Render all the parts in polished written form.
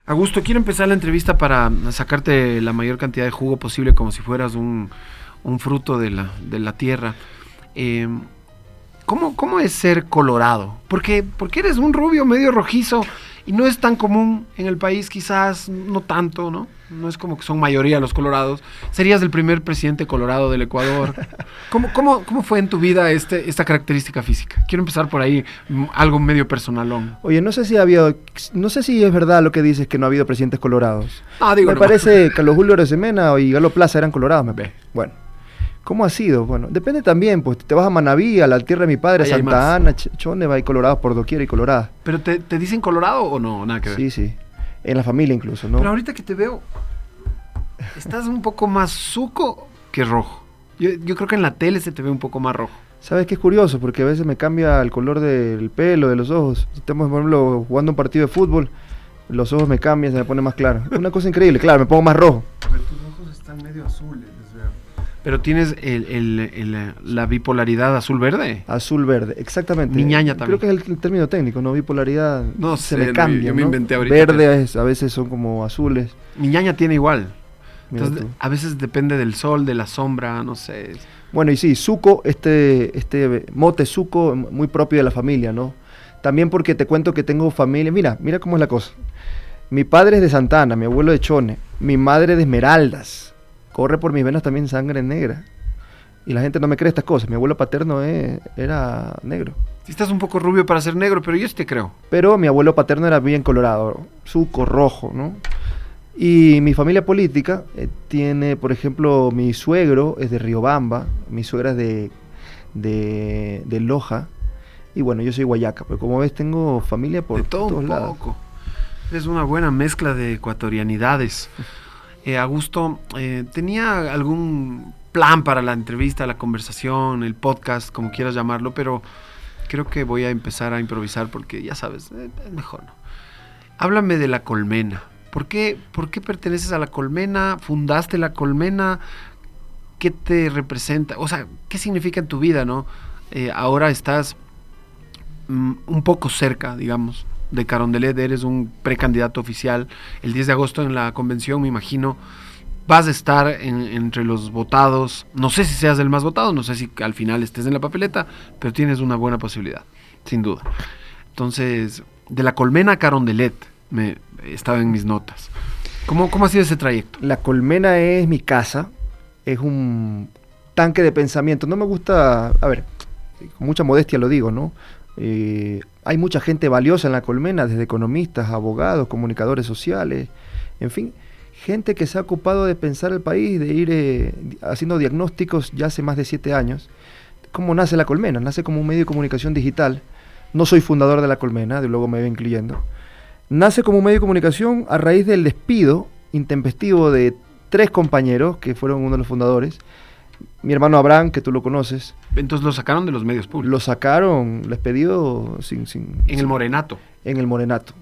Augusto, quiero empezar la entrevista para sacarte la mayor cantidad de jugo posible, como si fueras un fruto de la tierra. Eh, ¿Cómo es ser colorado? Porque eres un rubio medio rojizo y no es tan común en el país, quizás no tanto, ¿no? No es como que son mayoría los colorados. Serías el primer presidente colorado del Ecuador. ¿Cómo fue en tu vida esta característica física? Quiero empezar por ahí, algo medio personalón. Oye, no sé si es verdad lo que dices, que no ha habido presidentes colorados. Digo, me parece que los Julio Arosemena y Galo Plaza eran colorados, me parece. Bueno, ¿cómo ha sido? Bueno, depende también, pues te vas a Manabí, a la tierra de mi padre, ahí Santa Ana, Choneva, hay colorados por doquier y coloradas. ¿Pero te dicen colorado o no? Nada que ver. Sí. En la familia incluso, ¿no? Pero ahorita que te veo, estás un poco más zuco que rojo. Yo creo que en la tele se te ve un poco más rojo. ¿Sabes qué es curioso? Porque a veces me cambia el color del pelo, de los ojos. Si estamos, por ejemplo, jugando un partido de fútbol, los ojos me cambian, se me pone más claro. Es una cosa increíble, claro, me pongo más rojo. Pero tus ojos están medio azules, les veo. Pero tienes la bipolaridad azul-verde. Azul-verde, exactamente. Mi ñaña también. Creo que es el término técnico, ¿no? Bipolaridad. No se sé, me cambia, yo me ¿no? inventé ahorita. Verdes a veces son como azules. Mi ñaña tiene igual. Mira Entonces, tú. a veces depende del sol, de la sombra, no sé. Bueno, y sí, Zuco, este mote Zuco, muy propio de la familia, ¿no? También porque te cuento que tengo familia. Mira cómo es la cosa. Mi padre es de Santa Ana, mi abuelo de Chone, mi madre de Esmeraldas. Corre por mis venas también sangre negra. Y la gente no me cree estas cosas. Mi abuelo paterno era negro. Sí, estás un poco rubio para ser negro, pero yo sí te creo. Pero mi abuelo paterno era bien colorado, Zuco, rojo, ¿no? Y mi familia política tiene, por ejemplo, mi suegro es de Riobamba, mi suegra es de Loja, y bueno, yo soy Guayaca, pero como ves tengo familia por de todo todos un lados. poco. Es una buena mezcla de ecuatorianidades. Augusto, ¿tenía algún plan para la entrevista, la conversación, el podcast, como quieras llamarlo? Pero creo que voy a empezar a improvisar porque ya sabes, es mejor, ¿no? Háblame de La Colmena. ¿Por qué perteneces a La Colmena? ¿Fundaste La Colmena? ¿Qué te representa? O sea, ¿qué significa en tu vida, no? Ahora estás un poco cerca, digamos, de Carondelet, eres un precandidato oficial. El 10 de agosto en la convención, me imagino, vas a estar entre los votados. No sé si seas el más votado, no sé si al final estés en la papeleta, pero tienes una buena posibilidad, sin duda. Entonces, de La Colmena a Carondelet, estaba en mis notas. ¿Cómo ha sido ese trayecto? La Colmena es mi casa, es un tanque de pensamiento. No me gusta, a ver, con mucha modestia lo digo, ¿no? Hay mucha gente valiosa en La Colmena, desde economistas, abogados, comunicadores sociales, en fin, gente que se ha ocupado de pensar el país, de ir haciendo diagnósticos ya hace más de 7 años. ¿Cómo nace La Colmena? Nace como un medio de comunicación digital. No soy fundador de La Colmena, de luego me voy incluyendo. Nace como un medio de comunicación a raíz del despido intempestivo de 3 compañeros que fueron uno de los fundadores. Mi hermano Abraham, que tú lo conoces. Entonces lo sacaron de los medios públicos. Lo sacaron, les despedido en el Morenato. En el Morenato.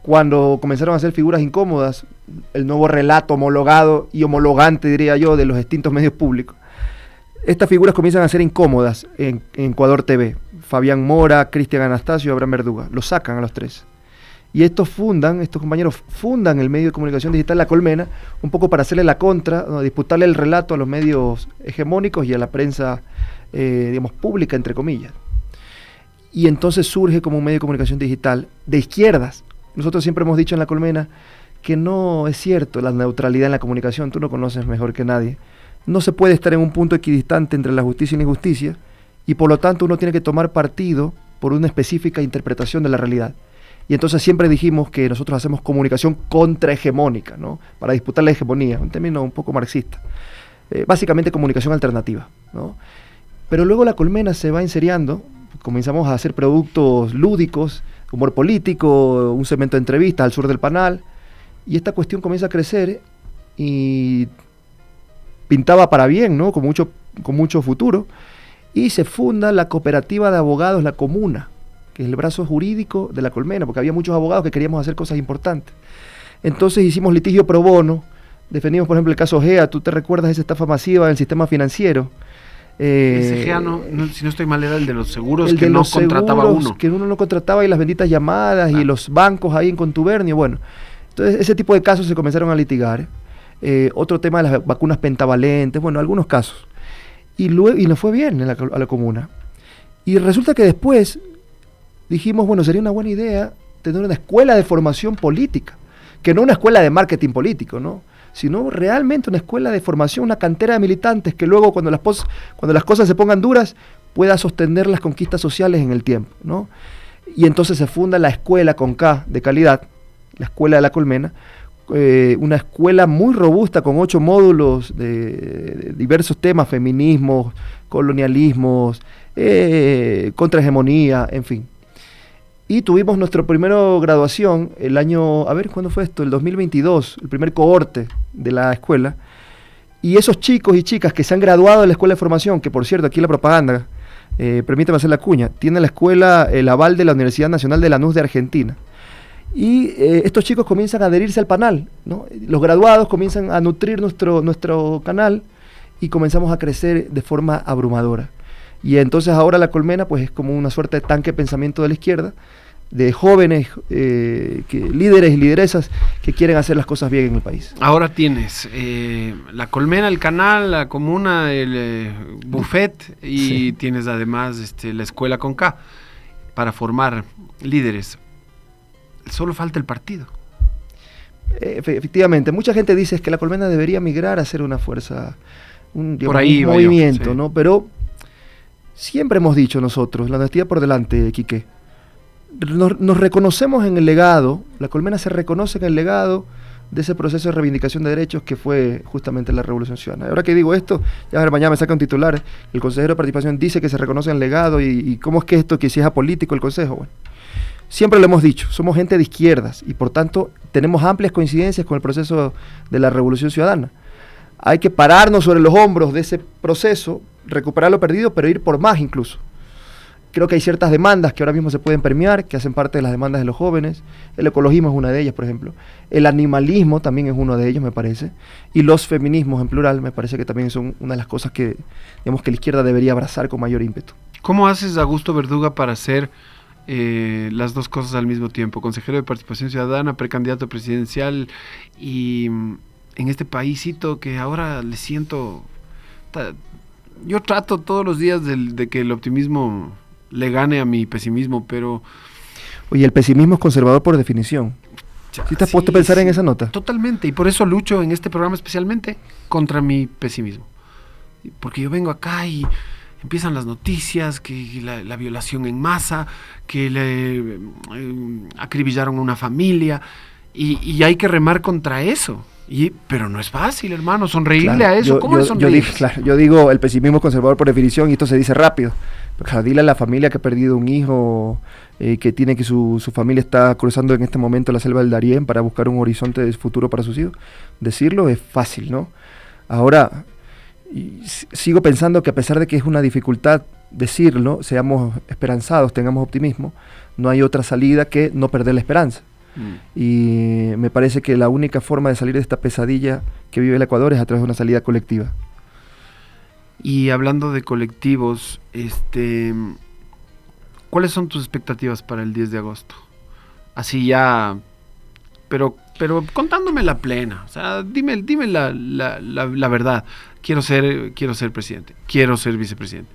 Cuando comenzaron a hacer figuras incómodas, el nuevo relato homologado y homologante, diría yo, de los extintos medios públicos. Estas figuras comienzan a ser incómodas en Ecuador TV. Fabián Mora, Cristian Anastasio y Abraham Verduga. Los sacan a los 3. Y estos compañeros fundan el medio de comunicación digital La Colmena, un poco para hacerle la contra, ¿no? Disputarle el relato a los medios hegemónicos y a la prensa, digamos, pública, entre comillas. Y entonces surge como un medio de comunicación digital de izquierdas. Nosotros siempre hemos dicho en La Colmena que no es cierto la neutralidad en la comunicación, tú lo conoces mejor que nadie. No se puede estar en un punto equidistante entre la justicia y la injusticia, y por lo tanto uno tiene que tomar partido por una específica interpretación de la realidad. Y entonces siempre dijimos que nosotros hacemos comunicación contrahegemónica, ¿no? Para disputar la hegemonía, un término un poco marxista. Básicamente comunicación alternativa, ¿no? Pero luego La Colmena se va enseriando, comenzamos a hacer productos lúdicos, humor político, un segmento de entrevistas al sur del Panal, y esta cuestión comienza a crecer y pintaba para bien, ¿no? Con mucho futuro, y se funda la cooperativa de abogados La Comuna, que es el brazo jurídico de La Colmena, porque había muchos abogados que queríamos hacer cosas importantes. Entonces hicimos litigio pro bono, defendimos por ejemplo el caso GEA, tú te recuerdas esa estafa masiva del sistema financiero. Ese GEA, si no estoy mal, era el de los seguros que no contrataba uno. Que uno no contrataba, y las benditas llamadas y los bancos ahí en contubernio. Bueno, Entonces, ese tipo de casos se comenzaron a litigar. Otro tema de las vacunas pentavalentes, bueno, algunos casos. Y nos fue bien a la comuna. Y resulta que después dijimos, bueno, sería una buena idea tener una escuela de formación política, que no una escuela de marketing político, ¿no? Sino realmente una escuela de formación, una cantera de militantes que luego cuando las cosas se pongan duras pueda sostener las conquistas sociales en el tiempo, ¿no? Y entonces se funda la escuela con K de calidad, la Escuela de la Colmena, una escuela muy robusta con 8 módulos de diversos temas, feminismos, colonialismos, contrahegemonía, en fin. Y tuvimos nuestra primera graduación el año, ¿cuándo fue esto? El 2022, el primer cohorte de la escuela. Y esos chicos y chicas que se han graduado de la escuela de formación, que por cierto, aquí la propaganda, permítame hacer la cuña, tiene la escuela el aval de la Universidad Nacional de Lanús de Argentina. Y estos chicos comienzan a adherirse al panel, ¿no? Los graduados comienzan a nutrir nuestro canal y comenzamos a crecer de forma abrumadora. Y entonces ahora la Colmena pues es como una suerte de tanque de pensamiento de la izquierda, de jóvenes líderes y lideresas que quieren hacer las cosas bien en el país. Ahora tienes la Colmena, el canal, la comuna, el buffet y sí, tienes además la escuela con K para formar líderes. Solo falta el partido. Efectivamente, mucha gente dice que la Colmena debería migrar a ser una fuerza, un movimiento, sí, ¿no? Pero siempre hemos dicho nosotros, la honestidad por delante, Quique, nos reconocemos en el legado, la Colmena se reconoce en el legado de ese proceso de reivindicación de derechos que fue justamente la Revolución Ciudadana. Ahora que digo esto, ya mañana me saca un titular, el consejero de participación dice que se reconoce en el legado y ¿cómo es que esto, que si es apolítico el consejo? Bueno, siempre lo hemos dicho, somos gente de izquierdas y por tanto tenemos amplias coincidencias con el proceso de la Revolución Ciudadana. Hay que pararnos sobre los hombros de ese proceso, recuperar lo perdido, pero ir por más incluso. Creo que hay ciertas demandas que ahora mismo se pueden premiar, que hacen parte de las demandas de los jóvenes. El ecologismo es una de ellas, por ejemplo. El animalismo también es uno de ellos, me parece. Y los feminismos en plural, me parece que también son una de las cosas que, digamos, que la izquierda debería abrazar con mayor ímpetu. ¿Cómo haces, Augusto Verduga, para hacer las dos cosas al mismo tiempo? Consejero de Participación Ciudadana, precandidato presidencial y en este paísito que ahora le siento... Yo trato todos los días de que el optimismo le gane a mi pesimismo, pero... Oye, el pesimismo es conservador por definición. ¿Sí te has puesto a pensar en esa nota? Totalmente, y por eso lucho en este programa especialmente contra mi pesimismo. Porque yo vengo acá y empiezan las noticias, que la violación en masa, que le acribillaron a una familia, y hay que remar contra eso. Pero no es fácil, hermano, sonreírle claro, a eso. ¿Cómo es sonreír? Yo digo, el pesimismo es conservador por definición y esto se dice rápido. Pero claro, dile a la familia que ha perdido un hijo, que tiene que su familia está cruzando en este momento la selva del Darién para buscar un horizonte de futuro para sus hijos. Decirlo es fácil, ¿no? Ahora, sigo pensando que a pesar de que es una dificultad decirlo, seamos esperanzados, tengamos optimismo, no hay otra salida que no perder la esperanza. Y me parece que la única forma de salir de esta pesadilla que vive el Ecuador es a través de una salida colectiva. Y hablando de colectivos, ¿cuáles son tus expectativas para el 10 de agosto? Así ya, pero contándome la plena, o sea, dime la verdad. Quiero ser presidente, quiero ser vicepresidente.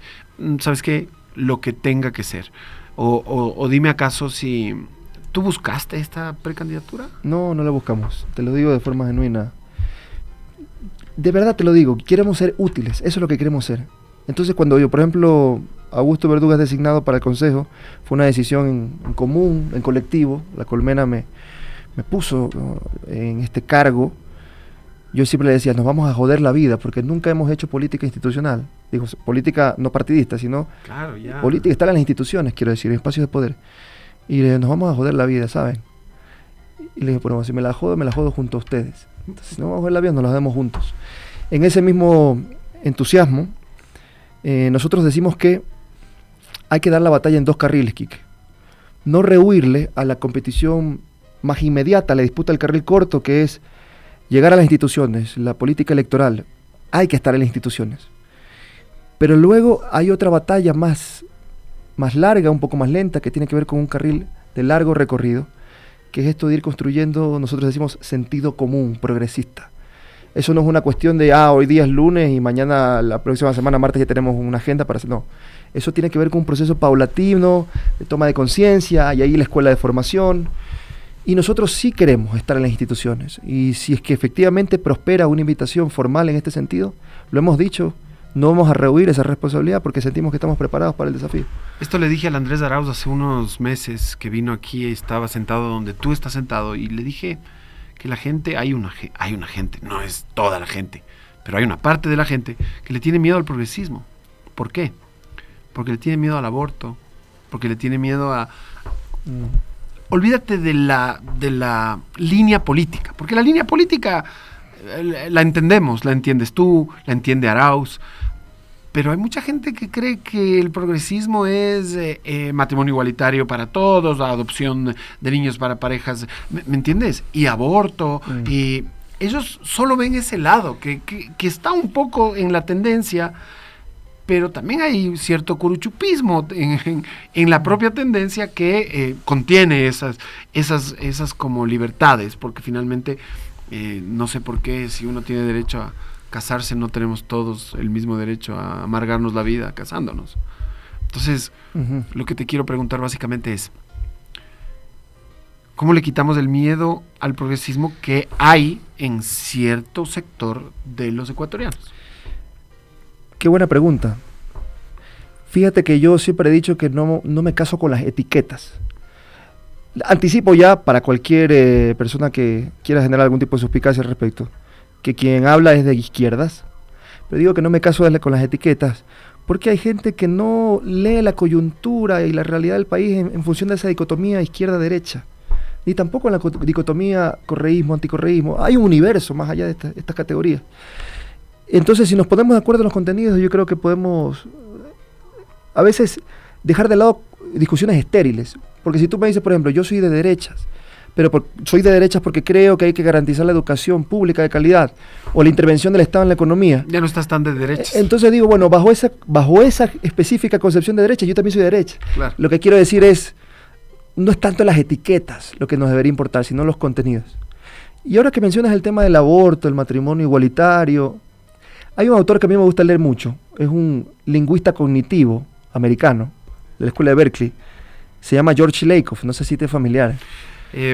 ¿Sabes qué? Lo que tenga que ser. O dime acaso si... ¿Tú buscaste esta precandidatura? No la buscamos, te lo digo de forma genuina. De verdad te lo digo, queremos ser útiles, eso es lo que queremos ser. Entonces cuando yo, por ejemplo, Augusto Verduga es designado para el Consejo, fue una decisión en común, en colectivo, la Colmena me puso en este cargo. Yo siempre le decía, nos vamos a joder la vida, porque nunca hemos hecho política institucional. Digo, política no partidista, sino claro, ya. Política está en las instituciones, quiero decir, en espacios de poder. Y le dije, nos vamos a joder la vida, ¿saben? Y le dije, bueno, si me la jodo junto a ustedes. Entonces, si no vamos a joder la vida, nos la demos juntos. En ese mismo entusiasmo, nosotros decimos que hay que dar la batalla en 2 carriles, Quique. No rehuirle a la competición más inmediata, la disputa del carril corto, que es llegar a las instituciones, la política electoral. Hay que estar en las instituciones. Pero luego hay otra batalla más larga, un poco más lenta, que tiene que ver con un carril de largo recorrido, que es esto de ir construyendo, nosotros decimos sentido común, progresista. Eso no es una cuestión de, hoy día es lunes y mañana, la próxima semana, martes, ya tenemos una agenda para hacer. No, eso tiene que ver con un proceso paulatino, de toma de conciencia, y ahí la escuela de formación. Y nosotros sí queremos estar en las instituciones. Y si es que efectivamente prospera una invitación formal en este sentido, lo hemos dicho, no vamos a rehuir esa responsabilidad porque sentimos que estamos preparados para el desafío. Esto le dije al Andrés Arauz hace unos meses que vino aquí y estaba sentado donde tú estás sentado, y le dije que la gente, hay una gente, no es toda la gente, pero hay una parte de la gente que le tiene miedo al progresismo. ¿Por qué? Porque le tiene miedo al aborto, porque le tiene miedo a... Olvídate de la línea política, porque la línea política la entendemos, la entiendes tú, la entiende Arauz, pero hay mucha gente que cree que el progresismo es matrimonio igualitario para todos, la adopción de niños para parejas, ¿me entiendes? Y aborto, y ellos solo ven ese lado, que está un poco en la tendencia, pero también hay cierto curuchupismo en la propia tendencia que contiene esas como libertades, porque finalmente no sé por qué si uno tiene derecho a casarse no tenemos todos el mismo derecho a amargarnos la vida casándonos. Entonces, lo que te quiero preguntar básicamente es, ¿cómo le quitamos el miedo al progresismo que hay en cierto sector de los ecuatorianos? Qué buena pregunta. Fíjate que yo siempre he dicho que no me caso con las etiquetas. Anticipo ya para cualquier persona que quiera generar algún tipo de suspicacia al respecto, que quien habla es de izquierdas, pero digo que no me caso con las etiquetas, porque hay gente que no lee la coyuntura y la realidad del país en función de esa dicotomía izquierda-derecha, ni tampoco en la dicotomía correísmo-anticorreísmo. Hay un universo más allá de estas categorías. Entonces, si nos ponemos de acuerdo en los contenidos, yo creo que podemos a veces dejar de lado discusiones estériles, porque si tú me dices, por ejemplo, yo soy de derechas, pero soy de derechas porque creo que hay que garantizar la educación pública de calidad o la intervención del Estado en la economía. Ya no estás tan de derechas. Entonces digo, bueno, bajo esa específica concepción de derecha, yo también soy de derecha. Claro. Lo que quiero decir es, no es tanto las etiquetas lo que nos debería importar, sino los contenidos. Y ahora que mencionas el tema del aborto, el matrimonio igualitario, hay un autor que a mí me gusta leer mucho, es un lingüista cognitivo americano, de la escuela de Berkeley, se llama George Lakoff, no sé si te es familiar.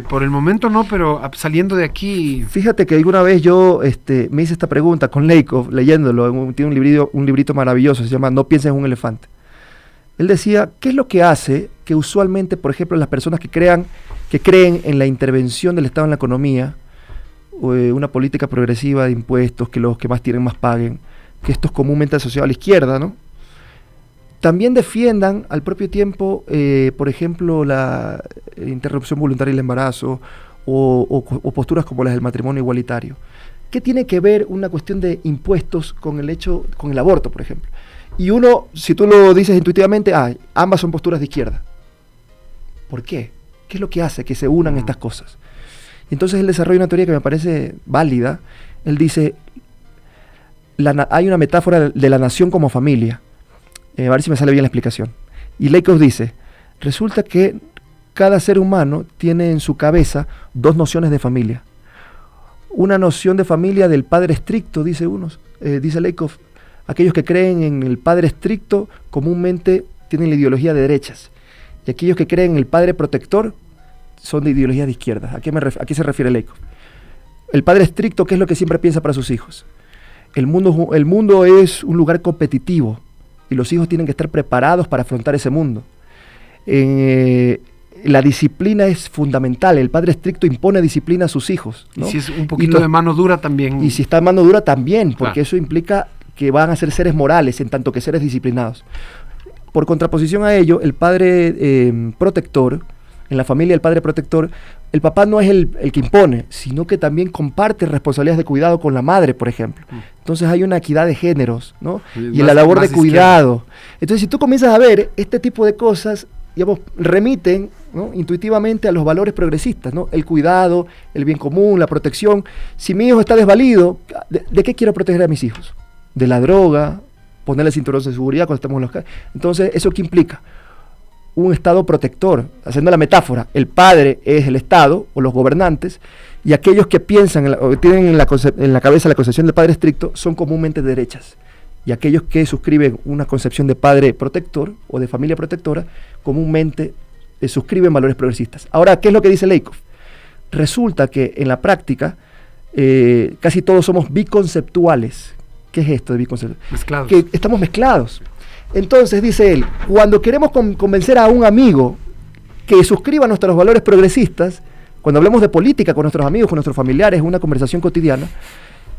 Por el momento no, pero saliendo de aquí... Fíjate que alguna vez yo me hice esta pregunta con Lakoff, leyéndolo, tiene un librito maravilloso, se llama No pienses en un elefante. Él decía, ¿qué es lo que hace que usualmente, por ejemplo, las personas que creen en la intervención del Estado en la economía, una política progresiva de impuestos, que los que más tienen más paguen, que esto es comúnmente asociado a la izquierda, ¿no? También defiendan al propio tiempo, por ejemplo, la interrupción voluntaria del embarazo o posturas como las del matrimonio igualitario? ¿Qué tiene que ver una cuestión de impuestos con el aborto, por ejemplo? Y uno, si tú lo dices intuitivamente, ambas son posturas de izquierda. ¿Por qué? ¿Qué es lo que hace que se unan estas cosas? Entonces él desarrolla una teoría que me parece válida. Él dice, hay una metáfora de la nación como familia. A ver si me sale bien la explicación. Y Lakoff dice, resulta que cada ser humano tiene en su cabeza dos nociones de familia. Una noción de familia del padre estricto, dice Lakoff. Aquellos que creen en el padre estricto comúnmente tienen la ideología de derechas. Y aquellos que creen en el padre protector son de ideología de izquierda. ¿A qué se refiere Lakoff? El padre estricto, ¿qué es lo que siempre piensa para sus hijos? El mundo es un lugar competitivo y los hijos tienen que estar preparados para afrontar ese mundo. La disciplina es fundamental. El padre estricto impone disciplina a sus hijos, ¿no? Y si es un poquito de mano dura también. Y si está en mano dura también, porque claro, eso implica que van a ser seres morales en tanto que seres disciplinados. Por contraposición a ello, el padre protector, en la familia del padre protector, el papá no es el que impone, sino que también comparte responsabilidades de cuidado con la madre, por ejemplo. Entonces hay una equidad de géneros, ¿no? Y en la labor de cuidado. Izquierda. Entonces, si tú comienzas a ver este tipo de cosas, digamos, remiten, ¿no?, intuitivamente a los valores progresistas, ¿no? El cuidado, el bien común, la protección. Si mi hijo está desvalido, ¿de qué quiero proteger a mis hijos? De la droga, ponerle cinturones de seguridad cuando estamos en los carros. Entonces, ¿eso qué implica? un Estado protector, haciendo la metáfora, el padre es el Estado o los gobernantes, y aquellos que piensan o tienen en la cabeza la concepción de padre estricto son comúnmente de derechas, y aquellos que suscriben una concepción de padre protector o de familia protectora comúnmente suscriben valores progresistas. Ahora, ¿qué es lo que dice Lakoff? Resulta que en la práctica casi todos somos biconceptuales. ¿Qué es esto de biconceptual? Mezclados. Que estamos mezclados. Entonces, dice él, cuando queremos convencer a un amigo que suscriba nuestros valores progresistas, cuando hablemos de política con nuestros amigos, con nuestros familiares, en una conversación cotidiana,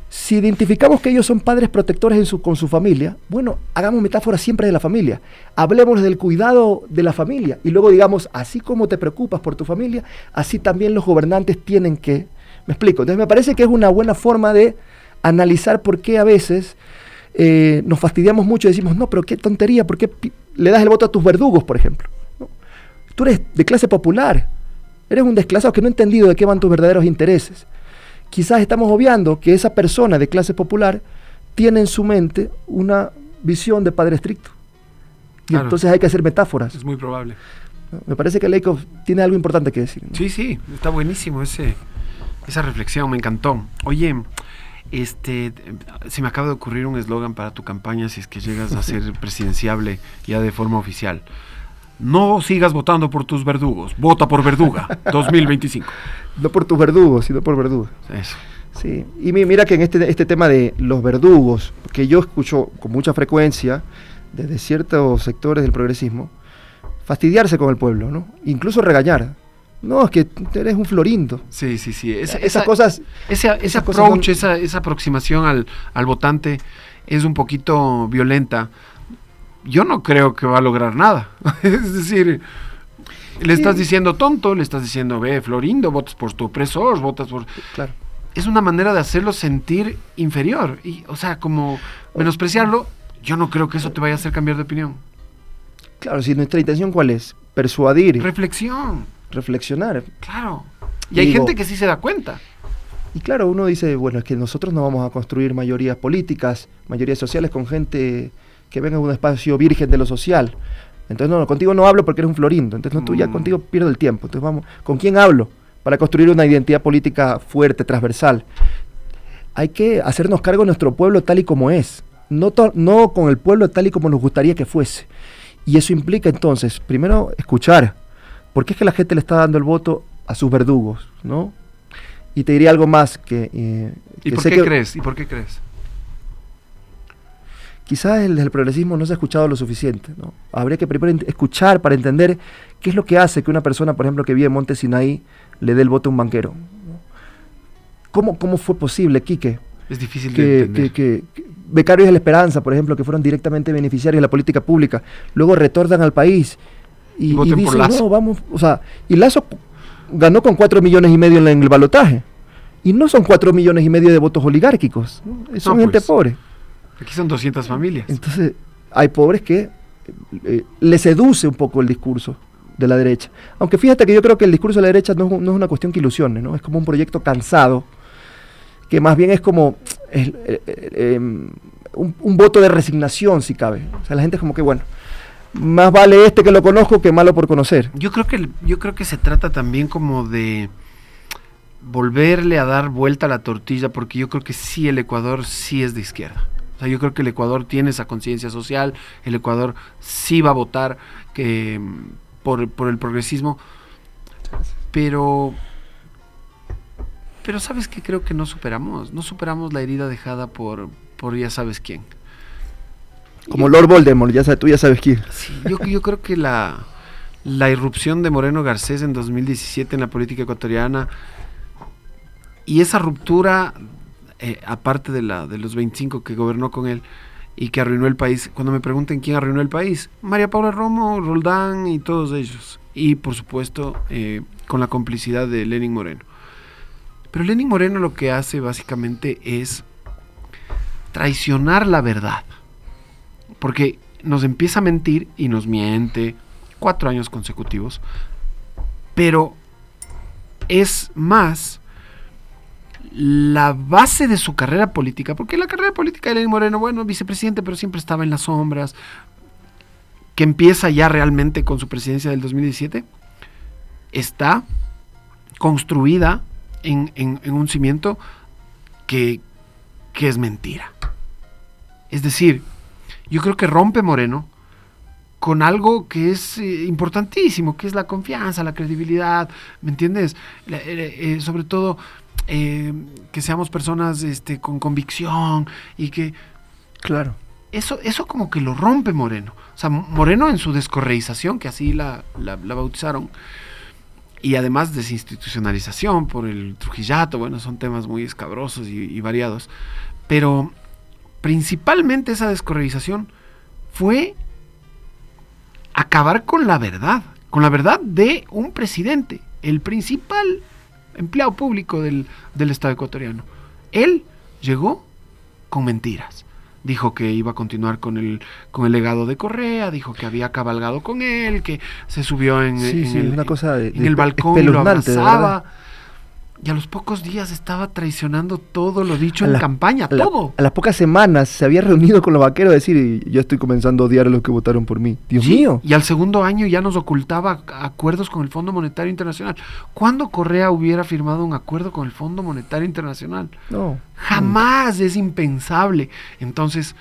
si identificamos que ellos son padres protectores con su familia, bueno, hagamos metáfora siempre de la familia. Hablemos del cuidado de la familia y luego digamos, así como te preocupas por tu familia, así también los gobernantes tienen que... ¿Me explico? Entonces me parece que es una buena forma de analizar por qué a veces nos fastidiamos mucho y decimos, no, pero qué tontería, ¿por qué le das el voto a tus verdugos, por ejemplo? ¿No? Tú eres de clase popular, eres un desclasado que no ha entendido de qué van tus verdaderos intereses. Quizás estamos obviando que esa persona de clase popular tiene en su mente una visión de padre estricto. Y claro, entonces hay que hacer metáforas. Es muy probable. Me parece que Lakoff tiene algo importante que decir, ¿no? Sí, sí, está buenísimo esa reflexión, me encantó. Oye, se me acaba de ocurrir un eslogan para tu campaña si es que llegas a ser presidenciable ya de forma oficial. No sigas votando por tus verdugos, vota por Verduga 2025. No por tus verdugos, sino por Verduga. Eso. Sí, y mira que en este tema de los verdugos, que yo escucho con mucha frecuencia desde ciertos sectores del progresismo, fastidiarse con el pueblo, ¿no? Incluso regañar. No, es que eres un florindo. Sí, sí, sí. Esas cosas... Ese approach, esa aproximación al votante es un poquito violenta. Yo no creo que va a lograr nada. Es decir, le estás diciendo tonto, le estás diciendo, ve, florindo, votas por tu opresor, votas por... Claro. Es una manera de hacerlo sentir inferior. Y, o sea, como menospreciarlo, yo no creo que eso te vaya a hacer cambiar de opinión. Claro, si nuestra intención ¿cuál es? Persuadir. Reflexionar. Claro. Y hay gente que sí se da cuenta. Y claro, uno dice, bueno, es que nosotros no vamos a construir mayorías políticas, mayorías sociales con gente que venga de un espacio virgen de lo social. Entonces, no, contigo no hablo porque eres un florindo. Entonces, no, tú ya contigo pierdo el tiempo. Entonces, vamos, ¿con quién hablo? Para construir una identidad política fuerte, transversal. Hay que hacernos cargo de nuestro pueblo tal y como es. No con el pueblo tal y como nos gustaría que fuese. Y eso implica, entonces, primero, escuchar. ¿Por qué es que la gente le está dando el voto a sus verdugos, ¿no? Y te diría algo más que... ¿Y por qué crees? ¿Y por qué crees? Quizás el del progresismo no se ha escuchado lo suficiente, ¿no? Habría que primero escuchar para entender qué es lo que hace que una persona, por ejemplo, que vive en Monte Sinaí, le dé el voto a un banquero, ¿no? ¿Cómo fue posible, Quique? Es difícil de entender. Que becarios de la Esperanza, por ejemplo, que fueron directamente beneficiarios de la política pública, luego retornan al país y dicen, por Lazo. No, vamos, o sea, y Lazo ganó con 4,5 millones en el balotaje, y no son 4,5 millones de votos oligárquicos, ¿no? Son gente pobre. Aquí son 200 familias. Entonces, hay pobres que le seduce un poco el discurso de la derecha. Aunque fíjate que yo creo que el discurso de la derecha no es una cuestión que ilusione, ¿no? Es como un proyecto cansado, que más bien es como un voto de resignación, si cabe. O sea, la gente es como que, bueno, más vale que lo conozco que malo por conocer. Yo creo que se trata también como de volverle a dar vuelta a la tortilla, porque yo creo que sí, el Ecuador sí es de izquierda. O sea, yo creo que el Ecuador tiene esa conciencia social, el Ecuador sí va a votar por el progresismo, pero ¿sabes qué? Creo que no superamos la herida dejada por ya sabes quién. Como Lord Voldemort, tú ya sabes quién. Sí, yo creo que la irrupción de Moreno Garcés en 2017 en la política ecuatoriana, y esa ruptura... aparte de los 25 que gobernó con él y que arruinó el país. Cuando me pregunten quién arruinó el país, María Paula Romo, Roldán y todos ellos, y por supuesto con la complicidad de Lenín Moreno. Pero Lenín Moreno lo que hace básicamente es traicionar la verdad, porque nos empieza a mentir y nos miente 4 años consecutivos, pero es más la base de su carrera política, porque la carrera política de Lenín Moreno, bueno, vicepresidente, pero siempre estaba en las sombras, que empieza ya realmente con su presidencia del 2017, está construida en un cimiento que es mentira. Es decir, yo creo que rompe Moreno con algo que es importantísimo, que es la confianza, la credibilidad, ¿me entiendes? Sobre todo que seamos personas con convicción y que... Claro. Eso como que lo rompe Moreno. O sea, Moreno en su descorreización, que así la bautizaron, y además desinstitucionalización por el Trujillato, bueno, son temas muy escabrosos y variados, pero principalmente esa descorreización fue acabar con la verdad de un presidente, el principal empleado público del Estado ecuatoriano. Él llegó con mentiras. Dijo que iba a continuar con el legado de Correa, dijo que había cabalgado con él, que se subió en el balcón y lo abrazaba. Y a los pocos días estaba traicionando todo lo dicho en campaña, todo. A las pocas semanas se había reunido con los vaqueros a decir, yo estoy comenzando a odiar a los que votaron por mí. Dios mío. Y al segundo año ya nos ocultaba acuerdos con el Fondo Monetario Internacional. ¿Cuándo Correa hubiera firmado un acuerdo con el Fondo Monetario Internacional? No. Jamás, es impensable. Entonces,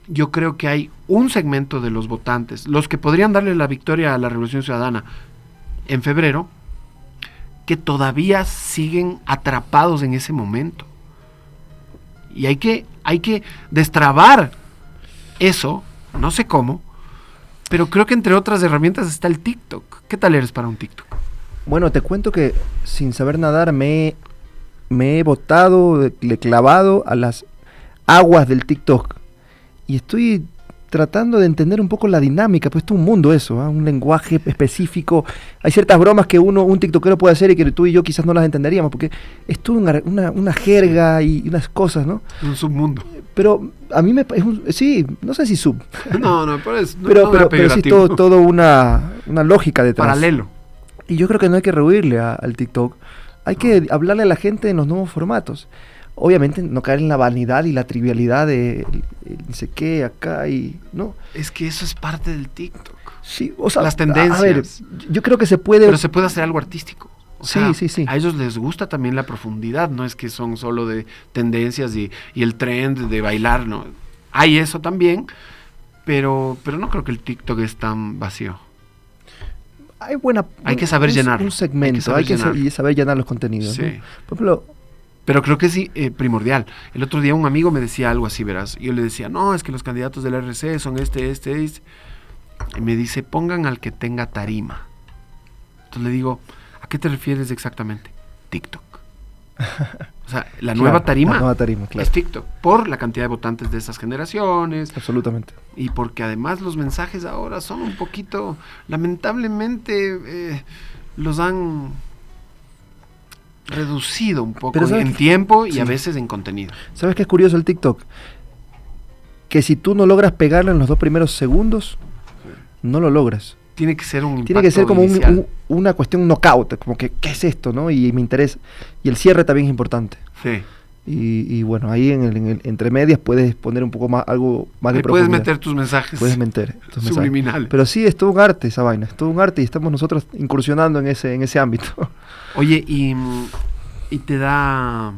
yo creo que hay un segmento de los votantes, los que podrían darle la victoria a la Revolución Ciudadana en febrero, que todavía siguen atrapados en ese momento. Y hay que destrabar eso, no sé cómo, pero creo que entre otras herramientas está el TikTok. ¿Qué tal eres para un TikTok? Bueno, te cuento que sin saber nadar me he botado, le he clavado a las aguas del TikTok. Y estoy tratando de entender un poco la dinámica, pues es un mundo eso, un lenguaje específico. Hay ciertas bromas que un tiktokero puede hacer y que tú y yo quizás no las entenderíamos, porque es toda una jerga y unas cosas, ¿no? Un submundo. Pero a mí sí, no sé si sub. No, pero sí todo una lógica detrás. Paralelo. Y yo creo que no hay que rehuirle al TikTok. Hay que hablarle a la gente en los nuevos formatos. Obviamente no caer en la vanidad y la trivialidad de no sé qué acá y no. Es que eso es parte del TikTok. Sí, o sea, las tendencias. A ver, yo creo que se puede. Pero se puede hacer algo artístico. Sí. A ellos les gusta también la profundidad, no es que son solo de tendencias y el trend de bailar, no. Hay eso también, pero no creo que el TikTok es tan vacío. Hay que saber llenarlo. Un segmento, hay que saber llenar los contenidos. Sí. ¿No? Por ejemplo, pero creo que sí, primordial. El otro día un amigo me decía algo así, verás. Yo le decía, no, es que los candidatos del RC son este. Y me dice, pongan al que tenga tarima. Entonces le digo, ¿a qué te refieres exactamente? TikTok. O sea, la nueva tarima claro. Es TikTok. Por la cantidad de votantes de esas generaciones. Absolutamente. Y porque además los mensajes ahora son un poquito, lamentablemente, los han reducido un poco en tiempo y a veces en contenido. ¿Sabes qué es curioso el TikTok? Que si tú no logras pegarlo en los 2 primeros segundos, no lo logras. Tiene que ser un impacto. Tiene que ser como una cuestión knockout, como que ¿qué es esto? ¿No? Y me interesa. Y el cierre también es importante. Sí. Y bueno, ahí entre medias puedes poner un poco más, algo más de profundidad. Puedes meter tus mensajes. Subliminal. Pero sí, es todo un arte esa vaina, es todo un arte y estamos nosotros incursionando en ese ámbito. Oye, y te da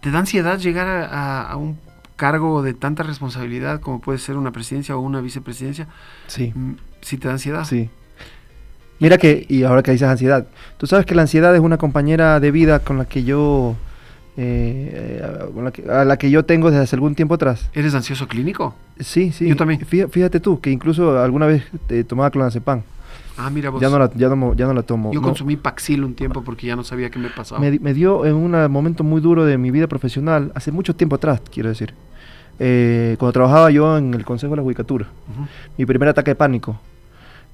ansiedad llegar a un cargo de tanta responsabilidad como puede ser una presidencia o una vicepresidencia. Sí. ¿Sí te da ansiedad? Sí. Mira y ahora que dices ansiedad, tú sabes que la ansiedad es una compañera de vida con la que yo a la que yo tengo desde hace algún tiempo atrás. ¿Eres ansioso clínico? Sí. Yo también. Fíjate tú, que incluso alguna vez tomaba clonazepam. Ah, mira vos. Ya no la tomo. Yo consumí Paxil un tiempo porque ya no sabía qué me pasaba. Me dio en un momento muy duro de mi vida profesional, hace mucho tiempo atrás, quiero decir. Cuando trabajaba yo en el Consejo de la Judicatura. Mi primer ataque de pánico.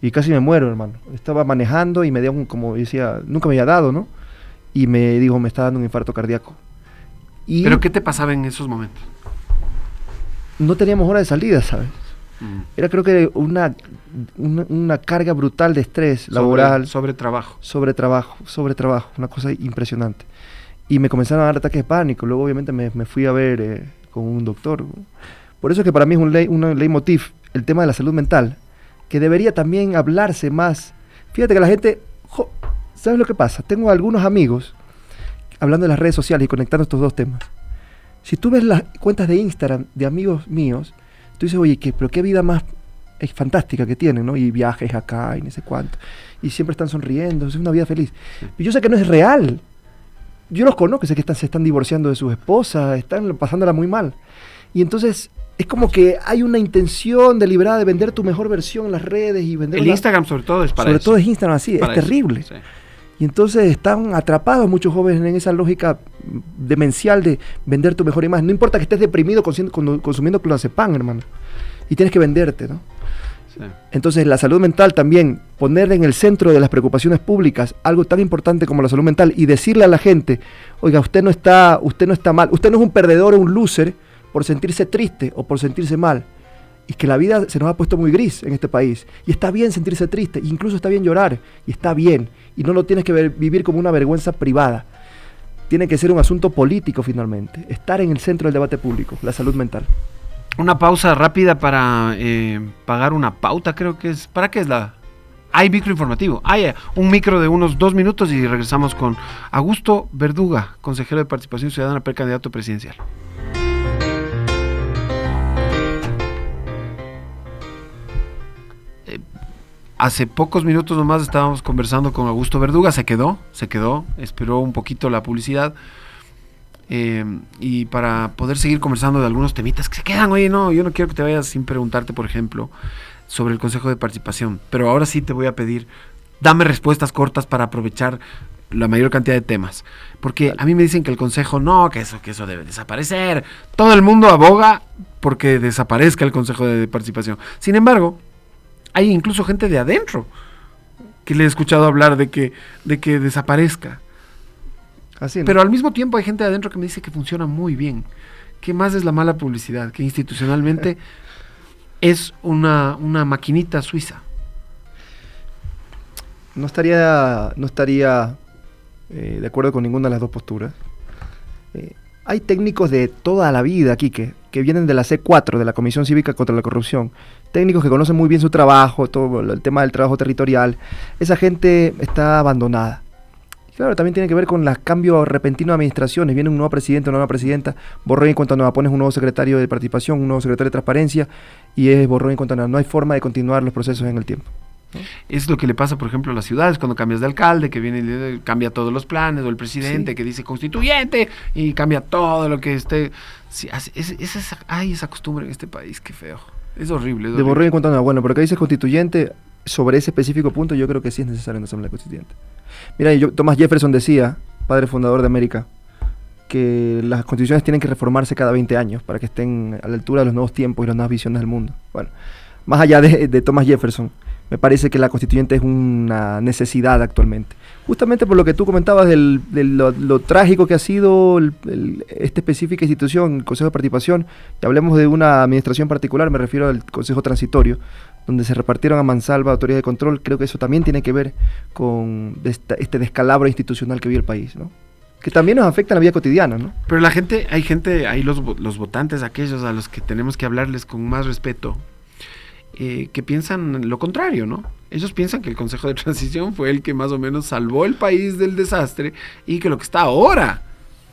Y casi me muero, hermano. Estaba manejando y me dio como decía, nunca me había dado, ¿no? Y me dijo, me está dando un infarto cardíaco. ¿Pero qué te pasaba en esos momentos? No teníamos hora de salida, ¿sabes? Era creo que una carga brutal de estrés laboral. Sobre trabajo, una cosa impresionante. Y me comenzaron a dar ataques de pánico. Luego obviamente me fui a ver con un doctor, Por eso es que para mí es un leitmotiv el tema de la salud mental, que debería también hablarse más. Fíjate que la gente, ¿sabes lo que pasa? Tengo algunos amigos hablando de las redes sociales y conectando estos dos temas. Si tú ves las cuentas de Instagram de amigos míos, tú dices, oye, pero qué vida más fantástica que tienen, ¿no? Y viajes acá y no sé cuánto. Y siempre están sonriendo, es una vida feliz. Y yo sé que no es real. Yo los conozco, sé que se están divorciando de sus esposas, están pasándola muy mal. Y entonces es como que hay una intención deliberada de vender tu mejor versión en las redes y vender... Instagram sobre todo es para eso. Sobre todo es Instagram así, es terrible. Sí. Y entonces están atrapados muchos jóvenes en esa lógica demencial de vender tu mejor imagen. No importa que estés deprimido consumiendo clonazepam, hermano. Y tienes que venderte, ¿no? Sí. Entonces la salud mental también, poner en el centro de las preocupaciones públicas algo tan importante como la salud mental y decirle a la gente, oiga, usted no está mal, usted no es un perdedor o un loser por sentirse triste o por sentirse mal. Y que la vida se nos ha puesto muy gris en este país. Y está bien sentirse triste, incluso está bien llorar, y está bien. Y no lo tienes que vivir como una vergüenza privada. Tiene que ser un asunto político finalmente. Estar en el centro del debate público, la salud mental. Una pausa rápida para pagar una pauta, creo que es. ¿Para qué es la...? Hay micro informativo. Hay un micro de unos 2 minutos y regresamos con Augusto Verduga, consejero de Participación Ciudadana, precandidato presidencial. Hace pocos minutos nomás estábamos conversando con Augusto Verduga, se quedó, esperó un poquito la publicidad y para poder seguir conversando de algunos temitas que se quedan. Oye, no, yo no quiero que te vayas sin preguntarte, por ejemplo, sobre el Consejo de Participación, pero ahora sí te voy a pedir, dame respuestas cortas para aprovechar la mayor cantidad de temas, porque a mí me dicen que el Consejo no, que eso debe desaparecer, todo el mundo aboga porque desaparezca el Consejo de Participación. Sin embargo, hay incluso gente de adentro que le he escuchado hablar de que desaparezca. Así, ¿no? Pero al mismo tiempo hay gente de adentro que me dice que funciona muy bien. ¿Qué más es la mala publicidad? Que institucionalmente es una maquinita suiza. No estaría de acuerdo con ninguna de las dos posturas. Hay técnicos de toda la vida aquí que vienen de la C4, de la Comisión Cívica contra la Corrupción, técnicos que conocen muy bien su trabajo, todo el tema del trabajo territorial. Esa gente está abandonada. Claro, también tiene que ver con el cambio repentino de administraciones. Viene un nuevo presidente, una nueva presidenta, borrón y cuenta nueva, pones un nuevo secretario de participación, un nuevo secretario de transparencia, y es borrón y cuenta nueva. No hay forma de continuar los procesos en el tiempo. Es lo que le pasa, por ejemplo, a las ciudades cuando cambias de alcalde, que viene cambia todos los planes, o el presidente que dice constituyente y cambia todo lo que esté. Sí, hay esa costumbre en este país, qué feo. Es horrible. De borrón y cuenta nueva. Bueno, pero que dices constituyente, sobre ese específico punto yo creo que sí es necesario una asamblea constituyente. Mira, Thomas Jefferson decía, padre fundador de América, que las constituciones tienen que reformarse cada 20 años para que estén a la altura de los nuevos tiempos y las nuevas visiones del mundo. Bueno, más allá de Thomas Jefferson, me parece que la constituyente es una necesidad actualmente. Justamente por lo que tú comentabas de lo trágico que ha sido esta específica institución, el Consejo de Participación, y hablemos de una administración particular, me refiero al Consejo Transitorio, donde se repartieron a mansalva autoridades de control. Creo que eso también tiene que ver con este descalabro institucional que vive el país, ¿no? Que también nos afecta en la vida cotidiana, ¿no? Pero hay los votantes, aquellos a los que tenemos que hablarles con más respeto, que piensan lo contrario, ¿no? Ellos piensan que el Consejo de Transición fue el que más o menos salvó el país del desastre y que lo que está ahora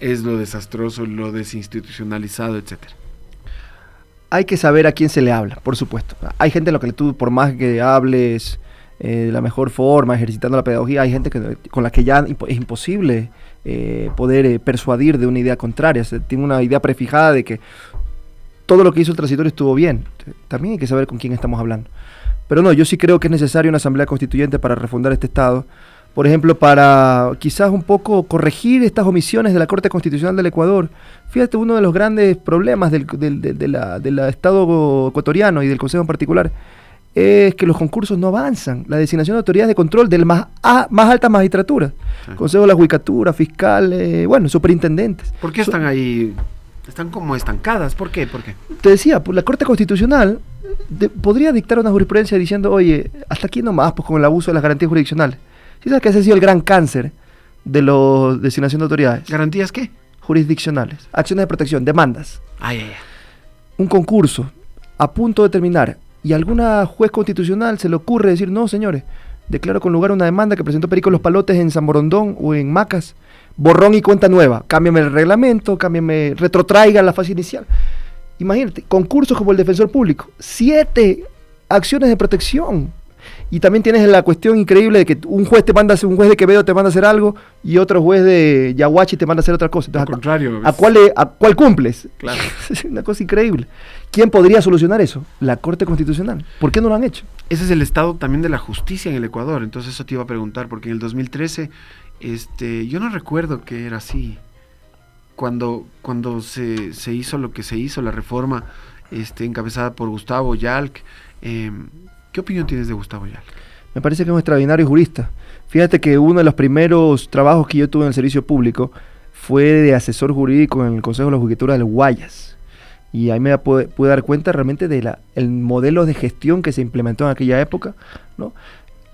es lo desastroso, lo desinstitucionalizado, etcétera. Hay que saber a quién se le habla, por supuesto. Hay gente en la que tú, por más que hables de la mejor forma, ejercitando la pedagogía, hay gente con la que ya es imposible poder persuadir de una idea contraria. Se tiene una idea prefijada de que todo lo que hizo el transitorio estuvo bien. También hay que saber con quién estamos hablando. Pero no, yo sí creo que es necesaria una asamblea constituyente para refundar este Estado. Por ejemplo, para quizás un poco corregir estas omisiones de la Corte Constitucional del Ecuador. Fíjate, uno de los grandes problemas del Estado ecuatoriano y del Consejo en particular es que los concursos no avanzan. La designación de autoridades de control de más alta magistratura. Sí. Consejo de la Judicatura, fiscal, superintendentes. ¿Por qué están ahí? Están como estancadas. ¿Por qué? Te decía, pues la Corte Constitucional podría dictar una jurisprudencia diciendo, oye, hasta aquí nomás, pues con el abuso de las garantías jurisdiccionales. ¿Sí sabes que ese ha sido el gran cáncer de la designación de autoridades? ¿Garantías qué? Jurisdiccionales, acciones de protección, demandas. un concurso a punto de terminar y a alguna juez constitucional se le ocurre decir, no, señores, declaro con lugar una demanda que presentó Perico Los Palotes en San Borondón o en Macas, borrón y cuenta nueva, cámbiame el reglamento, retrotraiga la fase inicial. Imagínate, concursos como el Defensor Público, 7 acciones de protección. Y también tienes la cuestión increíble de que un juez de Quevedo te manda a hacer algo y otro juez de Yaguachi te manda a hacer otra cosa. Entonces, al contrario. ¿A cuál cumples? Claro. Es una cosa increíble. ¿Quién podría solucionar eso? La Corte Constitucional. ¿Por qué no lo han hecho? Ese es el estado también de la justicia en el Ecuador. Entonces eso te iba a preguntar, porque en el 2013, yo no recuerdo que era así. Cuando se hizo lo que se hizo, la reforma encabezada por Gustavo Yalc. ¿Qué opinión tienes de Gustavo Yalc? Me parece que es un extraordinario jurista. Fíjate que uno de los primeros trabajos que yo tuve en el servicio público fue de asesor jurídico en el Consejo de la Judicatura del Guayas. Y ahí me pude dar cuenta realmente el modelo de gestión que se implementó en aquella época, ¿no?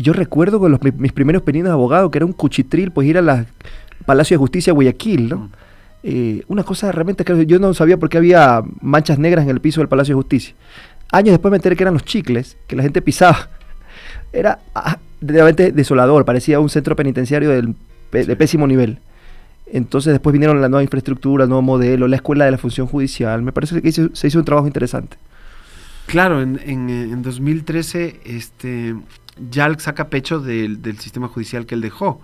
Yo recuerdo con mis primeros pininos de abogado, que era un cuchitril, pues ir al Palacio de Justicia de Guayaquil, ¿no? Una cosa realmente que yo no sabía por qué había manchas negras en el piso del Palacio de Justicia. Años después me enteré que eran los chicles que la gente pisaba. Era realmente desolador, parecía un centro penitenciario de pésimo nivel. Entonces después vinieron la nueva infraestructura, el nuevo modelo, la escuela de la función judicial. Me parece que se hizo un trabajo interesante. Claro, en 2013 Yalc saca pecho del sistema judicial que él dejó,